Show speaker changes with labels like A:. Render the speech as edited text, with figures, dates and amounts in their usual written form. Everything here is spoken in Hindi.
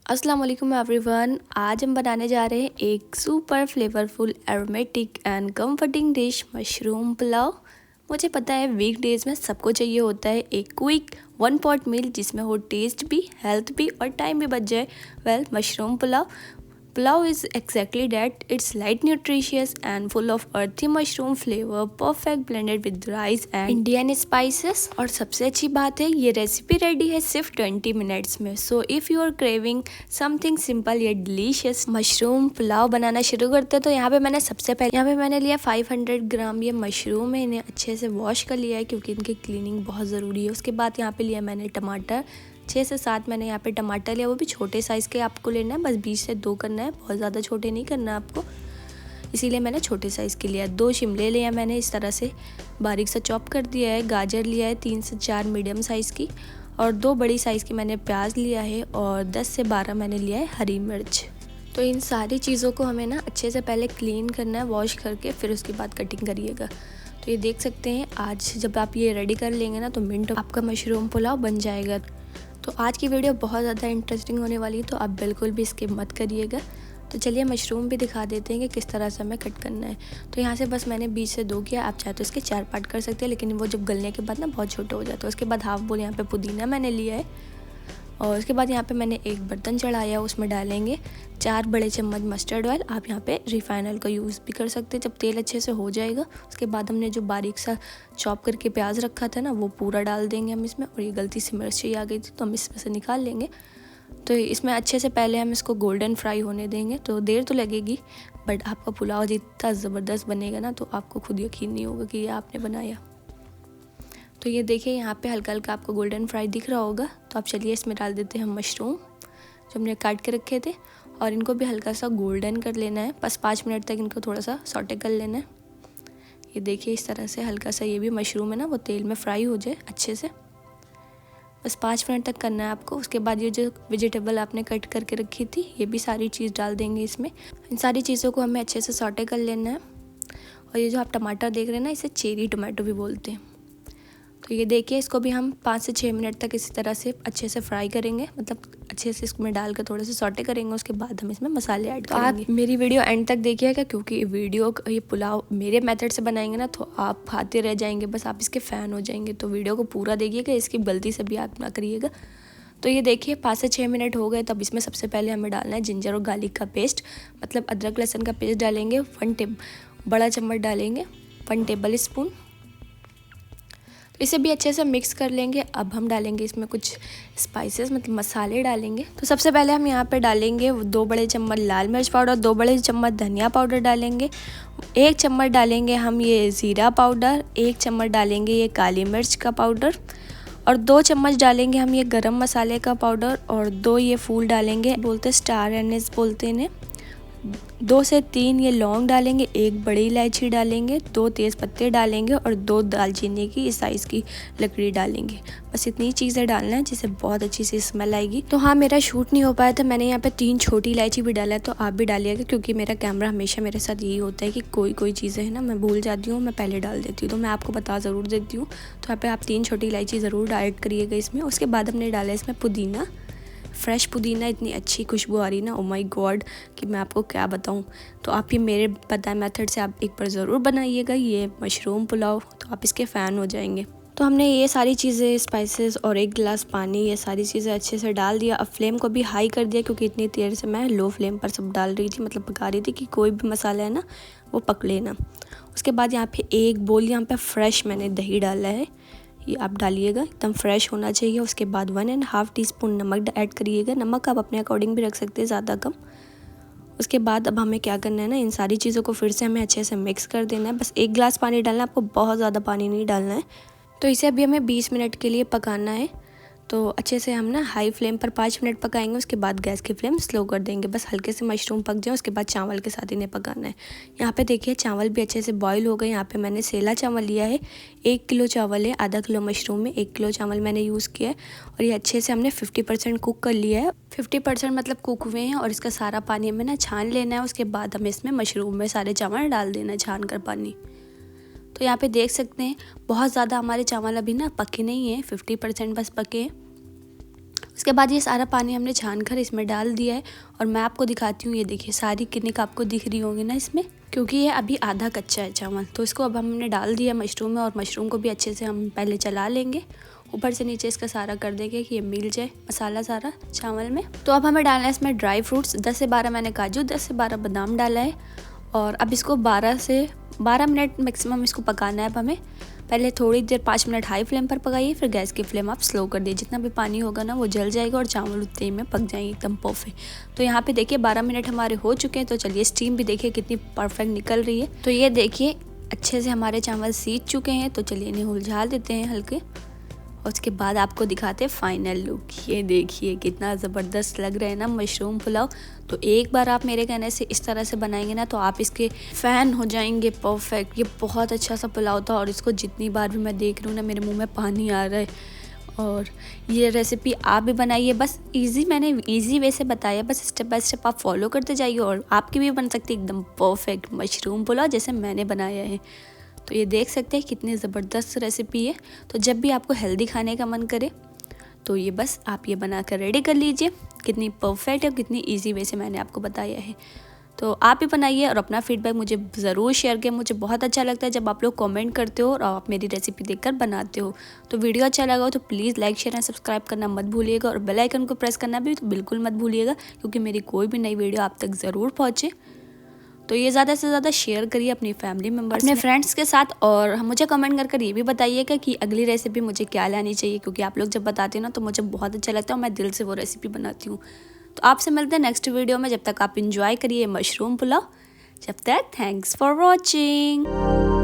A: अस्सलाम वालेकुम एवरीवन। आज हम बनाने जा रहे हैं एक super flavourful aromatic and comforting dish mushroom pulao. मुझे पता है वीक डेज में सबको चाहिए होता है एक क्विक वन पॉट मील जिसमें हो टेस्ट भी, हेल्थ भी और टाइम भी बच जाए। Mushroom pulao is exactly that. It's light, nutritious and full of earthy mushroom flavor, perfect blended with rice and Indian spices। और सबसे अच्छी बात है ये रेसिपी रेडी है सिर्फ 20 मिनट्स में। So if you are craving something simple या डिलीशियस मशरूम पुलाव बनाना शुरू करते हैं। तो यहाँ पे मैंने सबसे पहले लिया 500 ग्राम ये मशरूम है। इन्हें अच्छे से वॉश कर लिया है क्योंकि इनकी क्लीनिंग बहुत ज़रूरी है। उसके बाद यहाँ पे लिया मैंने टमाटर 6 से 7 मैंने यहाँ पे टमाटर लिया, वो भी छोटे साइज़ के आपको लेना है, बस 20 से 2 करना है, बहुत ज़्यादा छोटे नहीं करना है आपको, इसीलिए मैंने छोटे साइज़ के लिया। 2 शिमले लिया मैंने इस तरह से बारीक सा चॉप कर दिया है। गाजर लिया है 3 से 4 मीडियम साइज़ की, और 2 बड़ी साइज़ की मैंने प्याज लिया है, और 10 से 12 मैंने लिया है हरी मिर्च। तो इन सारी चीज़ों को हमें ना अच्छे से पहले क्लीन करना है वॉश करके, फिर उसके बाद कटिंग करिएगा। तो ये देख सकते हैं आज जब आप ये रेडी कर लेंगे ना तो मिनट आपका मशरूम पुलाव बन जाएगा। तो आज की वीडियो बहुत ज़्यादा इंटरेस्टिंग होने वाली है, तो आप बिल्कुल भी स्किप मत करिएगा। तो चलिए मशरूम भी दिखा देते हैं कि किस तरह से हमें कट करना है। तो यहाँ से बस मैंने 20 से 2 किया, आप चाहे तो इसके 4 पार्ट कर सकते हैं, लेकिन वो जब गलने के बाद ना बहुत छोटे हो जाते हैं। उसके बाद हाफ बोल यहाँ पे पुदीना मैंने लिया है, और उसके बाद यहाँ पे मैंने एक बर्तन चढ़ाया, उसमें डालेंगे 4 बड़े चम्मच मस्टर्ड ऑयल। आप यहाँ पे रिफाइन ऑयल का यूज़ भी कर सकते हैं जब तेल अच्छे से हो जाएगा। उसके बाद हमने जो बारीक सा चॉप करके प्याज रखा था ना वो पूरा डाल देंगे हम इसमें, और ये गलती से मिर्ची आ गई थी तो हम इसमें से निकाल लेंगे। तो इसमें अच्छे से पहले हम इसको गोल्डन फ्राई होने देंगे। तो देर तो लगेगी, बट आपका पुलाव जितना ज़बरदस्त बनेगा ना तो आपको खुद यकीन नहीं होगा कि ये आपने बनाया। तो ये देखिए यहाँ पे हल्का हल्का आपको गोल्डन फ्राई दिख रहा होगा। तो आप चलिए इसमें डाल देते हैं हम मशरूम जो हमने काट के रखे थे, और इनको भी हल्का सा गोल्डन कर लेना है। बस 5 मिनट तक इनको थोड़ा सा सॉटे कर लेना है। ये देखिए इस तरह से हल्का सा ये भी मशरूम है ना वो तेल में फ्राई हो जाए अच्छे से, बस 5 मिनट तक करना है आपको। उसके बाद ये जो वेजिटेबल आपने कट करके रखी थी ये भी सारी चीज़ डाल देंगे इसमें। इन सारी चीज़ों को हमें अच्छे से सॉटे कर लेना है। और ये जो आप टमाटर देख रहे हैं ना इसे चेरी टोमेटो भी बोलते हैं। तो ये देखिए इसको भी हम 5 से 6 मिनट तक इसी तरह से अच्छे से फ्राई करेंगे, मतलब अच्छे से इसमें डालकर थोड़े से सॉटे करेंगे। उसके बाद हम इसमें मसाले ऐड करेंगे। आप मेरी वीडियो एंड तक देखिएगा क्योंकि ये पुलाव मेरे मेथड से बनाएंगे ना तो आप खाते रह जाएंगे, बस आप इसके फ़ैन हो जाएंगे। तो वीडियो को पूरा देखिएगा, इसकी गलती से भी आप ना करिएगा। तो ये देखिए 5 से 6 मिनट हो गए। तब इसमें सबसे पहले हमें डालना है जिंजर और गार्लिक का पेस्ट, मतलब अदरक लहसुन का पेस्ट डालेंगे। बड़ा चम्मच डालेंगे, 1 टेबल स्पून। इसे भी अच्छे से मिक्स कर लेंगे। अब हम डालेंगे इसमें कुछ स्पाइसेस, मतलब मसाले डालेंगे। तो सबसे पहले हम यहाँ पे डालेंगे 2 बड़े चम्मच लाल मिर्च पाउडर, 2 बड़े चम्मच धनिया पाउडर डालेंगे, 1 चम्मच डालेंगे हम ये ज़ीरा पाउडर, 1 चम्मच डालेंगे ये काली मिर्च का पाउडर, और 2 चम्मच डालेंगे हम ये गरम मसाले का पाउडर, और 2 ये फूल डालेंगे, बोलते स्टार एनिस बोलते हैं। 2 से 3 ये लौंग डालेंगे, 1 बड़ी इलायची डालेंगे, 2 तेज़ पत्ते डालेंगे, और 2 दालचीनी की इस साइज़ की लकड़ी डालेंगे। बस इतनी चीज़ें डालना है जिससे बहुत अच्छी सी स्मेल आएगी। तो हाँ मेरा शूट नहीं हो पाया था, मैंने यहाँ पे 3 छोटी इलायची भी डाला है, तो आप भी डालिएगा क्योंकि मेरा कैमरा हमेशा मेरे साथ यही होता है कि कोई चीज़ें है ना मैं भूल जाती हूँ, मैं पहले डाल देती हूँ। तो मैं आपको बता ज़रूर देती हूँ। तो यहाँ पर आप 3 छोटी इलायची ज़रूर ऐड करिएगा इसमें। उसके बाद हमने डाला इसमें पुदीना, फ्रेश पुदीना, इतनी अच्छी खुशबू आ रही ना, ओ माय गॉड कि मैं आपको क्या बताऊं। तो आप ये मेरे बताए मेथड से आप एक बार ज़रूर बनाइएगा ये मशरूम पुलाव, तो आप इसके फ़ैन हो जाएंगे। तो हमने ये सारी चीज़ें स्पाइसेस और 1 गिलास पानी ये सारी चीज़ें अच्छे से डाल दिया। अब फ्लेम को भी हाई कर दिया क्योंकि इतनी देर से मैं लो फ्लेम पर सब डाल रही थी, मतलब पका रही थी कि कोई भी मसाला है ना वो पक लेना। उसके बाद यहाँ पे 1 बोल यहाँ पे फ्रेश मैंने दही डाला है, ये आप डालिएगा, एकदम फ्रेश होना चाहिए। उसके बाद 1.5 टीस्पून नमक ऐड करिएगा। नमक आप अपने अकॉर्डिंग भी रख सकते हैं, ज़्यादा कम। उसके बाद अब हमें क्या करना है ना, इन सारी चीज़ों को फिर से हमें अच्छे से मिक्स कर देना है। बस 1 गिलास पानी डालना है, आपको बहुत ज़्यादा पानी नहीं डालना है। तो इसे अभी हमें 20 मिनट के लिए पकाना है। तो अच्छे से हम ना हाई फ्लेम पर 5 मिनट पकाएंगे। उसके बाद गैस की फ्लेम स्लो कर देंगे, बस हल्के से मशरूम पक जाए। उसके बाद चावल के साथ इन्हें पकाना है। यहाँ पे देखिए चावल भी अच्छे से बॉईल हो गए। यहाँ पे मैंने सेला चावल लिया है, 1 किलो चावल है, आधा किलो मशरूम में 1 किलो चावल मैंने यूज़ किया है। और ये अच्छे से हमने 50% कुक कर लिया है। 50% मतलब कुक हुए हैं, और इसका सारा पानी हमें ना छान लेना है। उसके बाद हमें इसमें मशरूम में सारे चावल डाल देना है छान कर पानी। तो यहाँ पे देख सकते हैं बहुत ज़्यादा हमारे चावल अभी ना पके नहीं हैं, 50% बस पके हैं। उसके बाद ये सारा पानी हमने छान कर इसमें डाल दिया है और मैं आपको दिखाती हूँ। ये देखिए सारी किनिक आपको दिख रही होंगी ना इसमें, क्योंकि ये अभी आधा कच्चा है चावल। तो इसको अब हमने डाल दिया मशरूम में और मशरूम को भी अच्छे से हम पहले चला लेंगे, ऊपर से नीचे इसका सारा कर देंगे कि ये मिल जाए मसाला सारा चावल में। तो अब हमें डालना है इसमें ड्राई फ्रूट्स। 10 से 12 मैंने काजू, 10 से 12 बादाम डाला है और अब इसको 12 से 12 मिनट मैक्सिमम इसको पकाना है। अब हमें पहले थोड़ी देर 5 मिनट हाई फ्लेम पर पकाइए, फिर गैस की फ्लेम आप स्लो कर दिए। जितना भी पानी होगा ना वो जल जाएगा और चावल उतने ही में पक जाएंगे एकदम परफेक्ट। तो यहाँ पे देखिए 12 मिनट हमारे हो चुके हैं। तो चलिए स्टीम भी देखिए कितनी परफेक्ट निकल रही है। तो ये देखिए अच्छे से हमारे चावल सीज चुके हैं। तो चलिए इन्हें उलझा देते हैं हल्के और उसके बाद आपको दिखाते हैं फाइनल लुक। ये देखिए कितना ज़बरदस्त लग रहा है ना मशरूम पुलाव। तो एक बार आप मेरे कहने से इस तरह से बनाएंगे ना तो आप इसके फ़ैन हो जाएंगे परफेक्ट। ये बहुत अच्छा सा पुलाव था और इसको जितनी बार भी मैं देख रही हूँ ना मेरे मुंह में पानी आ रहा है। और ये रेसिपी आप भी बनाइए, बस मैंने इजी वे से बताया, बस स्टेप बाय स्टेप आप फॉलो करते जाइए और आपकी भी बन सकती है एकदम परफेक्ट मशरूम पुलाव जैसे मैंने बनाया है। तो ये देख सकते हैं कितनी ज़बरदस्त रेसिपी है। तो जब भी आपको हेल्दी खाने का मन करे तो ये बस आप ये बना कर रेडी कर लीजिए। कितनी परफेक्ट है, कितनी इजी वे से मैंने आपको बताया है। तो आप भी बनाइए और अपना फीडबैक मुझे ज़रूर शेयर करें। मुझे बहुत अच्छा लगता है जब आप लोग कमेंट करते हो और आप मेरी रेसिपी देखकर बनाते हो। तो वीडियो अच्छा लगा हो तो please like share and subscribe करना मत भूलिएगा और बेल आइकन को प्रेस करना भी तो बिल्कुल मत भूलिएगा, क्योंकि मेरी कोई भी नई वीडियो आप तक ज़रूर पहुँचे। तो ये ज़्यादा से ज़्यादा शेयर करिए अपनी फैमिली मेम्बर्स, अपने फ्रेंड्स के साथ। और मुझे कमेंट कर ये भी बताइएगा कि अगली रेसिपी मुझे क्या लानी चाहिए, क्योंकि आप लोग जब बताते हो ना तो मुझे बहुत अच्छा लगता है और मैं दिल से वो रेसिपी बनाती हूँ। तो आपसे मिलते हैं नेक्स्ट वीडियो में। जब तक आप इंजॉय करिए मशरूम पुलाव। जब तक थैंक्स फॉर वॉचिंग।